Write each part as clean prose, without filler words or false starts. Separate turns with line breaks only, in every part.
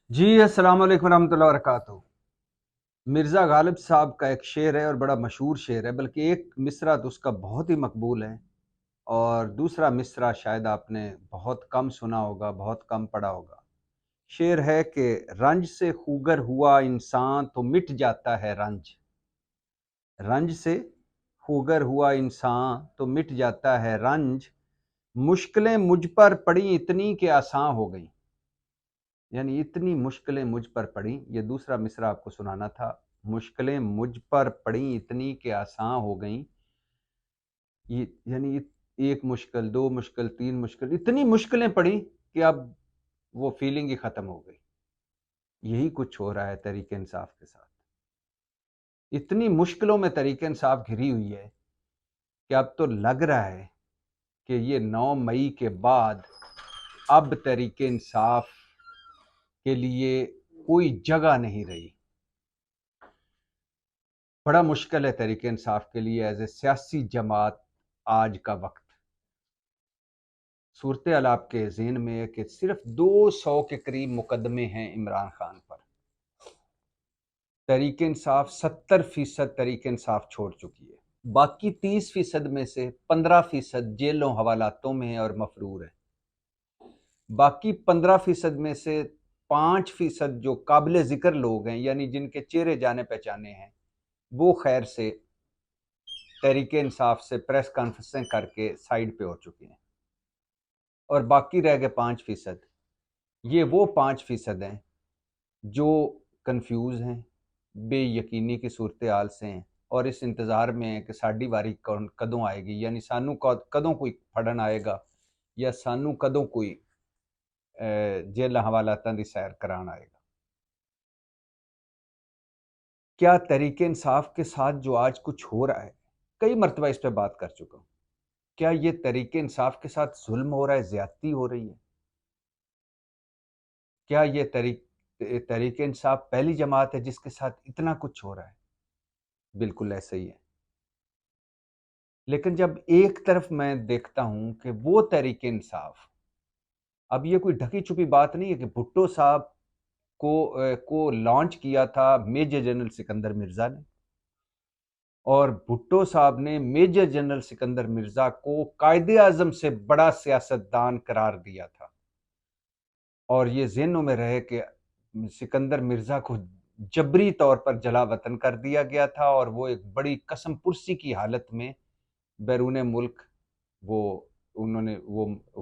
جی السلام علیکم ورحمۃ اللہ وبرکاتہ۔ مرزا غالب صاحب کا ایک شعر ہے اور بڑا مشہور شعر ہے، بلکہ ایک مصرع تو اس کا بہت ہی مقبول ہے اور دوسرا مصرع شاید آپ نے بہت کم سنا ہوگا، بہت کم پڑھا ہوگا۔ شعر ہے کہ رنج سے خوگر ہوا انسان تو مٹ جاتا ہے رنج، رنج سے خوگر ہوا انسان تو مٹ جاتا ہے رنج، مشکلیں مجھ پر پڑیں اتنی کہ آسان ہو گئیں، یعنی اتنی مشکلیں مجھ پر پڑیں۔ یہ دوسرا مصرع آپ کو سنانا تھا، مشکلیں مجھ پر پڑیں اتنی کہ آسان ہو گئیں، یعنی ایک مشکل، دو مشکل، تین مشکل، اتنی مشکلیں پڑیں کہ اب وہ فیلنگ ہی ختم ہو گئی۔ یہی کچھ ہو رہا ہے تحریک انصاف کے ساتھ، اتنی مشکلوں میں تحریک انصاف گھری ہوئی ہے کہ اب تو لگ رہا ہے کہ یہ 9 مئی کے بعد اب تحریک انصاف کے لیے کوئی جگہ نہیں رہی۔ بڑا مشکل ہے تحریک انصاف کے لیے ایز اے سیاسی جماعت آج کا وقت۔ صورتحال آپ کے ذہن میں ہے کہ صرف 200 کے قریب مقدمے ہیں عمران خان پر، تحریک انصاف 70% تحریک انصاف چھوڑ چکی ہے، باقی 30% میں سے 15% جیلوں حوالاتوں میں ہے اور مفرور ہے، باقی 15% میں سے 5% جو قابل ذکر لوگ ہیں، یعنی جن کے چہرے جانے پہچانے ہیں، وہ خیر سے تحریک انصاف سے پریس کانفرنسیں کر کے سائیڈ پہ ہو چکے ہیں، اور باقی رہ گئے 5%۔ یہ وہ 5% ہیں جو کنفیوز ہیں، بے یقینی کی صورتحال سے ہیں، اور اس انتظار میں ہیں کہ ساڈی واری کدوں آئے گی، یعنی سانو کدوں کوئی پھڑن آئے گا یا سانو کدوں کوئی جیل حوالاتاں دی سیر کران آئے گا۔ کیا تحریک انصاف کے ساتھ جو آج کچھ ہو رہا ہے، کئی مرتبہ اس پہ بات کر چکا ہوں، کیا یہ تحریک انصاف کے ساتھ ظلم ہو رہا ہے، زیادتی ہو رہی ہے؟ کیا یہ تحریک انصاف پہلی جماعت ہے جس کے ساتھ اتنا کچھ ہو رہا ہے؟ بالکل ایسا ہی ہے۔ لیکن جب ایک طرف میں دیکھتا ہوں کہ وہ تحریک انصاف، اب یہ کوئی ڈھکی چھپی بات نہیں ہے کہ بھٹو صاحب کو لانچ کیا تھا میجر جنرل سکندر مرزا نے، اور بھٹو صاحب نے میجر جنرل سکندر مرزا کو قائد اعظم سے بڑا سیاستدان قرار دیا تھا، اور یہ ذہنوں میں رہے کہ سکندر مرزا کو جبری طور پر جلا وطن کر دیا گیا تھا، اور وہ ایک بڑی قسم پرسی کی حالت میں بیرون ملک انہوں نے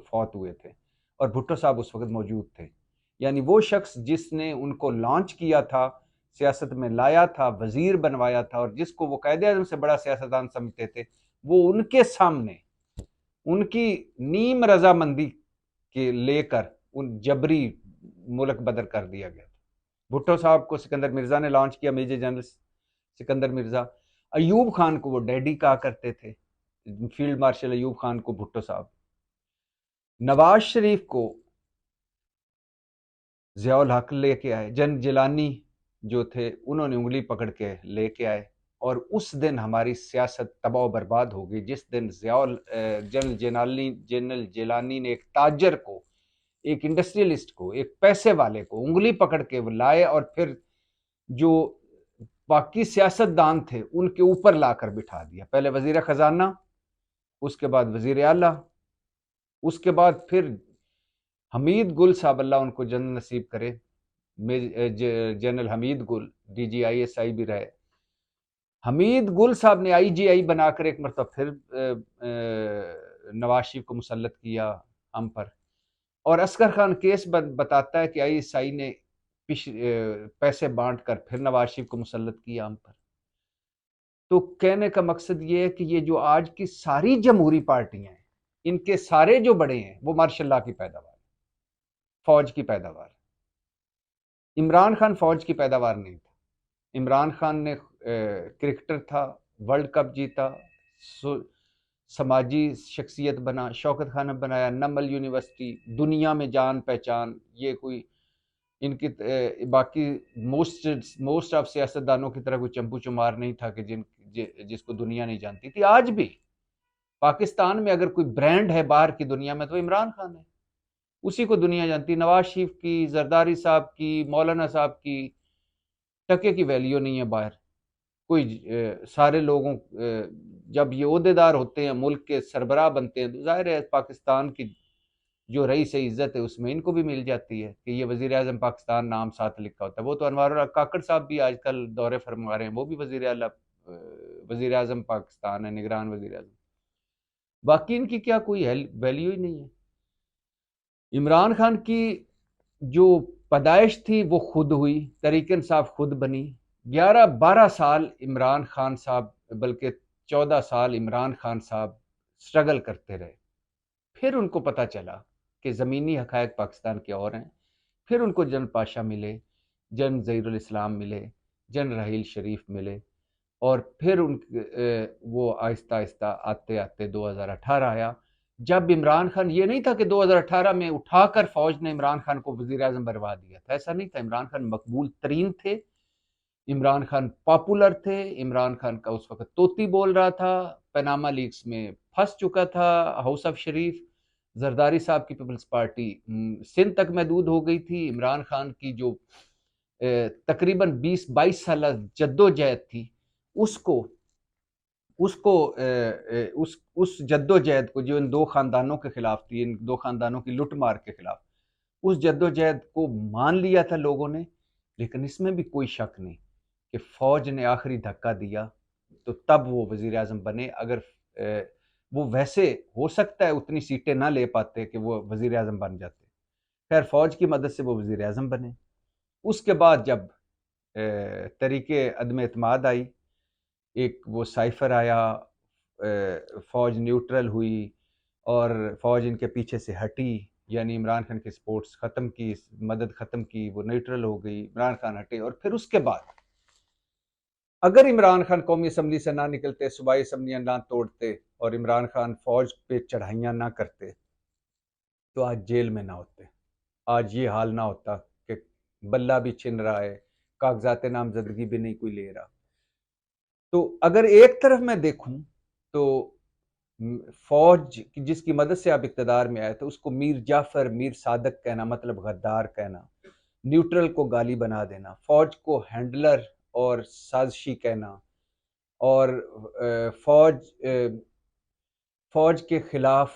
فوت ہوئے تھے، اور بھٹو صاحب اس وقت موجود تھے۔ یعنی وہ شخص جس نے ان کو لانچ کیا تھا، سیاست میں لایا تھا، وزیر بنوایا تھا، اور جس کو وہ قائد اعظم سے بڑا سیاستدان سمجھتے تھے، وہ ان کے سامنے ان کی نیم رضامندی کے لے کر ان جبری ملک بدر کر دیا گیا تھا۔ بھٹو صاحب کو سکندر مرزا نے لانچ کیا، میجر جنرل سکندر مرزا۔ ایوب خان کو وہ ڈیڈی کہا کرتے تھے، فیلڈ مارشل ایوب خان کو بھٹو صاحب۔ نواز شریف کو ضیاء الحق لے کے آئے، جن جیلانی جو تھے انہوں نے انگلی پکڑ کے لے کے آئے، اور اس دن ہماری سیاست تباہ و برباد ہو گئی، جس دن جنرل جیلانی نے ایک تاجر کو، ایک انڈسٹریلسٹ کو، ایک پیسے والے کو انگلی پکڑ کے لائے، اور پھر جو باقی سیاستدان تھے ان کے اوپر لا کر بٹھا دیا، پہلے وزیر خزانہ، اس کے بعد وزیر اعلیٰ، اس کے بعد پھر حمید گل صاحب، اللہ ان کو جنت نصیب کرے، جنرل حمید گل DGISI بھی رہے، حمید گل صاحب نے IGI بنا کر ایک مرتبہ پھر نواز شریف کو مسلط کیا ہم پر، اور اصغر خان کیس بتاتا ہے کہ ISI نے پیسے بانٹ کر پھر نواز شریف کو مسلط کیا ہم پر۔ تو کہنے کا مقصد یہ ہے کہ یہ جو آج کی ساری جمہوری پارٹیاں ہیں، ان کے سارے جو بڑے ہیں وہ مارشل لا کی پیداوار، فوج کی پیداوار۔ عمران خان فوج کی پیداوار نہیں تھا، عمران خان نے کرکٹر تھا، ورلڈ کپ جیتا، سماجی شخصیت بنا، شوکت خانہ بنایا، نمل یونیورسٹی، دنیا میں جان پہچان، یہ کوئی ان کی باقی موسٹ آف سیاستدانوں کی طرح کوئی چمپو چمار نہیں تھا کہ جس کو دنیا نہیں جانتی تھی۔ آج بھی پاکستان میں اگر کوئی برانڈ ہے باہر کی دنیا میں تو عمران خان ہے، اسی کو دنیا جانتی. نواز شریف کی، زرداری صاحب کی، مولانا صاحب کی ٹکے کی ویلیو نہیں ہے باہر. کوئی سارے لوگوں جب یہ عہدیدار ہوتے ہیں، ملک کے سربراہ بنتے ہیں، تو ظاہر ہے پاکستان کی جو رئیس عزت ہے اس میں ان کو بھی مل جاتی ہے کہ یہ وزیر اعظم پاکستان نام ساتھ لکھا ہوتا ہے. وہ تو انوار اللہ کاکڑ صاحب بھی آج کل دورے فرما رہے ہیں، وہ بھی وزیر اعظم پاکستان ہے، نگران وزیر اعظم. باقی ان کی کیا کوئی ویلیو ہی نہیں ہے. عمران خان کی جو پیدائش تھی وہ خود ہوئی، تحریک انصاف خود بنی. 11-12 سال عمران خان صاحب، بلکہ 14 سال عمران خان صاحب سٹرگل کرتے رہے. پھر ان کو پتہ چلا کہ زمینی حقائق پاکستان کے اور ہیں. پھر ان کو جنرل پاشا ملے، جنرل ظہیر الاسلام ملے، جنرل رحیل شریف ملے، اور پھر وہ آہستہ آہستہ آتے آتے 2018 آیا، جب عمران خان، یہ نہیں تھا کہ 2018 میں اٹھا کر فوج نے عمران خان کو وزیر اعظم بنوا دیا تھا. ایسا نہیں تھا. عمران خان مقبول ترین تھے، عمران خان پاپولر تھے. عمران خان کا اس وقت طوطی بول رہا تھا، پیناما لیکس میں پھنس چکا تھا ہاؤس آف شریف. زرداری صاحب کی پیپلز پارٹی سندھ تک محدود ہو گئی تھی. عمران خان کی جو تقریباً 20-22 سالہ جدوجہد تھی، اس جدوجہد کو، جو ان دو خاندانوں کے خلاف تھی، ان دو خاندانوں کی لٹ مار کے خلاف، اس جدوجہد کو مان لیا تھا لوگوں نے. لیکن اس میں بھی کوئی شک نہیں کہ فوج نے آخری دھکا دیا تو تب وہ وزیر اعظم بنے. اگر وہ ویسے ہو سکتا ہے اتنی سیٹیں نہ لے پاتے کہ وہ وزیر اعظم بن جاتے. خیر فوج کی مدد سے وہ وزیر اعظم بنے. اس کے بعد جب تحریک عدم اعتماد آئی، ایک وہ سائفر آیا، فوج نیوٹرل ہوئی اور فوج ان کے پیچھے سے ہٹی، یعنی عمران خان کی سپورٹس ختم کی، مدد ختم کی، وہ نیوٹرل ہو گئی، عمران خان ہٹے. اور پھر اس کے بعد اگر عمران خان قومی اسمبلی سے نہ نکلتے، صوبائی اسمبلیاں نہ توڑتے، اور عمران خان فوج پہ چڑھائیاں نہ کرتے، تو آج جیل میں نہ ہوتے. آج یہ حال نہ ہوتا کہ بلہ بھی چھن رہا ہے، کاغذات نامزدگی بھی نہیں کوئی لے رہا. تو اگر ایک طرف میں دیکھوں تو فوج جس کی مدد سے آپ اقتدار میں آئے تو اس کو میر جعفر، میر صادق کہنا مطلب غدار کہنا، نیوٹرل کو گالی بنا دینا، فوج کو ہینڈلر اور سازشی کہنا، اور فوج کے خلاف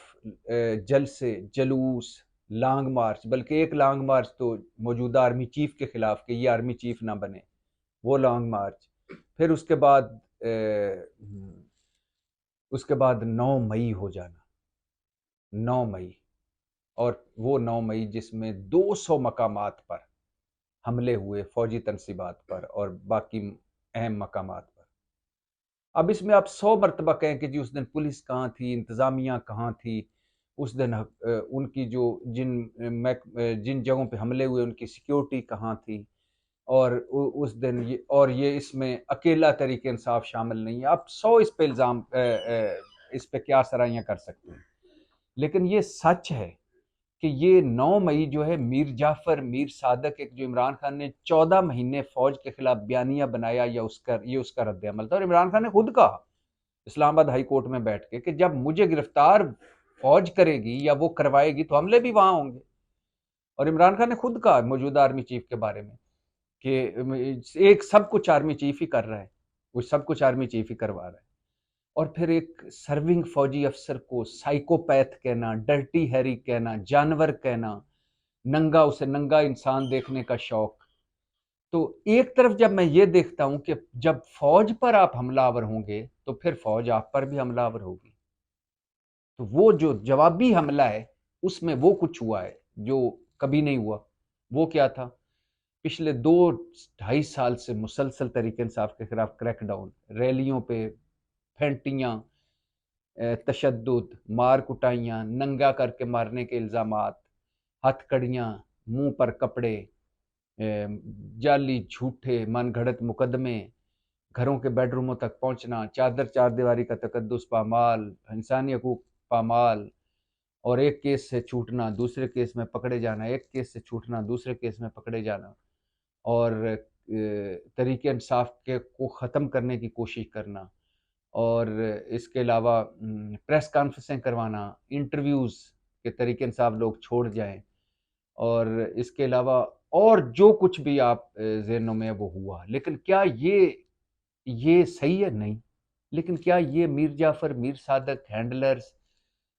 جلسے، جلوس، لانگ مارچ، بلکہ ایک لانگ مارچ تو موجودہ آرمی چیف کے خلاف کہ یہ آرمی چیف نہ بنے، وہ لانگ مارچ. پھر اس کے بعد 9 مئی ہو جانا، 9 مئی، اور وہ 9 مئی جس میں 200 مقامات پر حملے ہوئے، فوجی تنصیبات پر اور باقی اہم مقامات پر. اب اس میں آپ 100 مرتبہ کہیں کہ جی اس دن پولیس کہاں تھی، انتظامیہ کہاں تھی، اس دن ان کی جو جن جگہوں پہ حملے ہوئے ان کی سیکیورٹی کہاں تھی، اور اس دن یہ اس میں اکیلا تحریک انصاف شامل نہیں ہے. آپ 100 اس پہ الزام اس پہ کیا سرائیاں کر سکتے ہیں. لیکن یہ سچ ہے کہ یہ 9 مئی جو ہے میر جعفر، میر صادق، ایک جو عمران خان نے 14 مہینے فوج کے خلاف بیانیہ بنایا، یہ اس کا رد عمل تھا. اور عمران خان نے خود کہا اسلام آباد ہائی کورٹ میں بیٹھ کے کہ جب مجھے گرفتار فوج کرے گی یا وہ کروائے گی تو حملے بھی وہاں ہوں گے. اور عمران خان نے خود کہا موجودہ آرمی چیف کے بارے میں کہ ایک سب کچھ آرمی چیف ہی کر رہا ہے، وہ سب کچھ آرمی چیف ہی کروا رہا ہے. اور پھر ایک سرونگ فوجی افسر کو سائیکوپیتھ کہنا، ڈرٹی ہیری کہنا، جانور کہنا، اسے ننگا انسان دیکھنے کا شوق. تو ایک طرف جب میں یہ دیکھتا ہوں کہ جب فوج پر آپ حملہ آور ہوں گے تو پھر فوج آپ پر بھی حملہ آور ہوگی. تو وہ جو جوابی حملہ ہے اس میں وہ کچھ ہوا ہے جو کبھی نہیں ہوا. وہ کیا تھا؟ پچھلے 2-2.5 سال سے مسلسل تحریک انصاف کے خلاف کریک ڈاؤن، ریلیوں پہ پھینٹیاں، تشدد، مار کٹائیاں، ننگا کر کے مارنے کے الزامات، ہتھ کڑیاں، منہ پر کپڑے، جعلی جھوٹے من گھڑت مقدمے، گھروں کے بیڈ روموں تک پہنچنا، چار دیواری کا تقدس پامال، انسانی حقوق پامال، اور ایک کیس سے چھوٹنا دوسرے کیس میں پکڑے جانا، ایک کیس سے چھوٹنا دوسرے کیس میں پکڑے جانا، اور تحریک انصاف کو ختم کرنے کی کوشش کرنا، اور اس کے علاوہ پریس کانفرنسیں کروانا، انٹرویوز کہ تحریک انصاف لوگ چھوڑ جائیں، اور اس کے علاوہ اور جو کچھ بھی آپ ذہنوں میں وہ ہوا، لیکن کیا یہ صحیح ہے؟ نہیں۔ لیکن کیا یہ میر جعفر، میر صادق، ہینڈلرز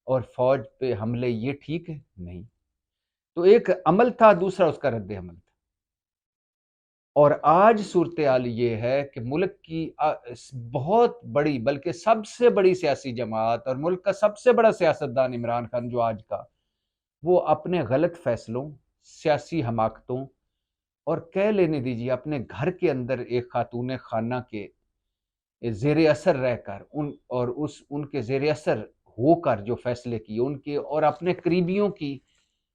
اور فوج پہ حملے یہ ٹھیک ہے؟ نہیں۔ تو ایک عمل تھا، دوسرا اس کا رد عمل تھا۔ اور آج صورتحال یہ ہے کہ ملک کی بہت بڑی، بلکہ سب سے بڑی سیاسی جماعت اور ملک کا سب سے بڑا سیاستدان عمران خان جو آج کا، وہ اپنے غلط فیصلوں، سیاسی حماقتوں اور کہہ لینے دیجیے اپنے گھر کے اندر ایک خاتون خانہ کے زیر اثر رہ کر ان کے زیر اثر ہو کر جو فیصلے کیے ان کے، اور اپنے قریبیوں کی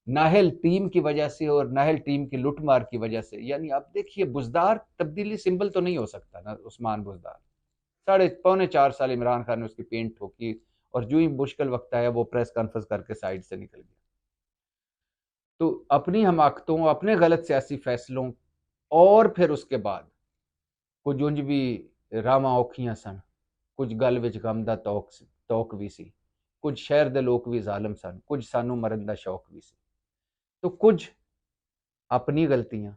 ناہل ٹیم کی وجہ سے اور ناہل ٹیم کی لٹ مار کی وجہ سے، یعنی آپ دیکھیے بزدار تبدیلی سمبل تو نہیں ہو سکتا نا عثمان بزدار، پونے 4 سال عمران خان نے اس کی پینٹ ٹھوکی اور جو ہی مشکل وقت آیا وہ پریس کانفرنس کر کے سائڈ سے نکل گیا۔ تو اپنی حماقتوں، اپنے غلط سیاسی فیصلوں، اور پھر اس کے بعد کچھ انج بھی راواں اوکھیاں سن، کچھ گل وچ غم دا توک بھی سی، کچھ شہر دے لوگ بھی ظالم سن، کچھ سانو مرن دا شوق بھی سی۔ تو کچھ اپنی غلطیاں،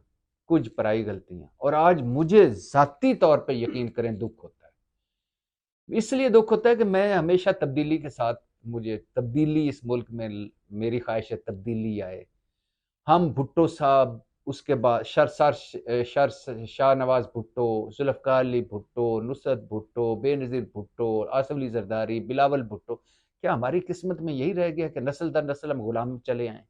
کچھ پرائی غلطیاں، اور آج مجھے ذاتی طور پہ یقین کریں دکھ ہوتا ہے۔ اس لیے دکھ ہوتا ہے کہ میں ہمیشہ تبدیلی کے ساتھ، مجھے تبدیلی اس ملک میں، میری خواہش ہے تبدیلی آئے۔ ہم بھٹو صاحب، اس کے بعد شاہ نواز بھٹو، ذوالفقار علی بھٹو، نصرت بھٹو، بے نظیر بھٹو، آصف علی زرداری، بلاول بھٹو، کیا ہماری قسمت میں یہی رہ گیا کہ نسل در نسل ہم غلام چلے آئیں؟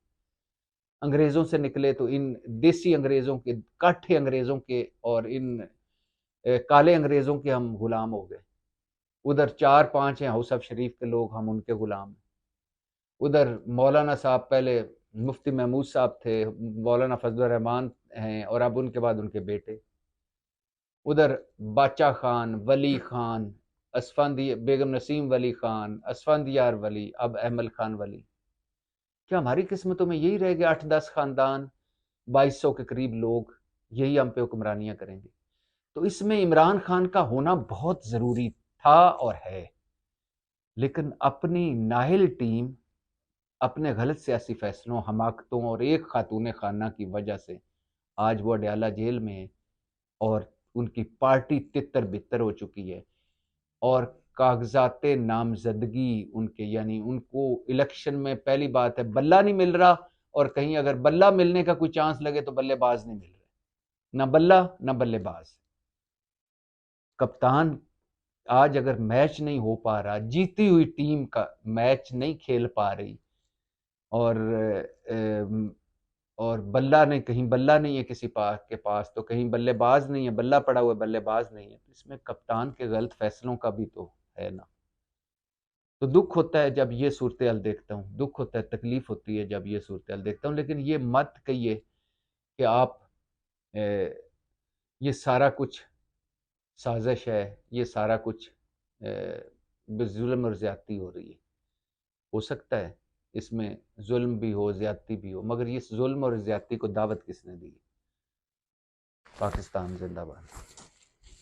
انگریزوں سے نکلے تو ان دیسی انگریزوں کے، کاٹھے انگریزوں کے اور ان کالے انگریزوں کے ہم غلام ہو گئے۔ ادھر 4-5 ہیں ہاؤس آف شریف کے لوگ، ہم ان کے غلام ہیں۔ ادھر مولانا صاحب، پہلے مفتی محمود صاحب تھے، مولانا فضل الرحمان ہیں، اور اب ان کے بعد ان کے بیٹے۔ ادھر باچا خان، ولی خان، اسفندی، بیگم نسیم ولی خان، اسفندیار ولی، اب احمد خان ولی۔ کیا ہماری قسمتوں میں یہی رہ گیا 8-10 خاندان، 2200 کے قریب لوگ، یہی ہم پہ حکمرانیاں کریں گے؟ تو اس میں عمران خان کا ہونا بہت ضروری تھا اور ہے، لیکن اپنی ناہل ٹیم، اپنے غلط سیاسی فیصلوں، حماقتوں اور ایک خاتون خانہ کی وجہ سے آج وہ اڈیالہ جیل میں ہے، اور ان کی پارٹی تتر بتر ہو چکی ہے، اور کاغذات نامزدگی ان کے، یعنی ان کو الیکشن میں پہلی بات ہے بلہ نہیں مل رہا، اور کہیں اگر بلہ ملنے کا کوئی چانس لگے تو بلے باز نہیں مل رہے، نہ بلہ نہ بلے باز۔ کپتان آج اگر میچ نہیں ہو پا رہا، جیتی ہوئی ٹیم کا میچ نہیں کھیل پا رہی، اور بلہ نہیں، کہیں بلہ نہیں ہے کسی کے پاس، تو کہیں بلے باز نہیں ہے، بلہ پڑا ہوا ہے بلے باز نہیں ہے، تو اس میں کپتان کے غلط فیصلوں کا بھی تو ہے نا۔ تو دکھ ہوتا ہے جب یہ صورتحال دیکھتا ہوں، دکھ ہوتا ہے، تکلیف ہوتی ہے جب یہ صورتحال دیکھتا ہوں، لیکن یہ مت کہیے کہ آپ یہ سارا کچھ سازش ہے، یہ سارا کچھ ظلم اور زیادتی ہو رہی ہے۔ ہو سکتا ہے اس میں ظلم بھی ہو، زیادتی بھی ہو، مگر یہ ظلم اور زیادتی کو دعوت کس نے دی؟ پاکستان زندہ باد۔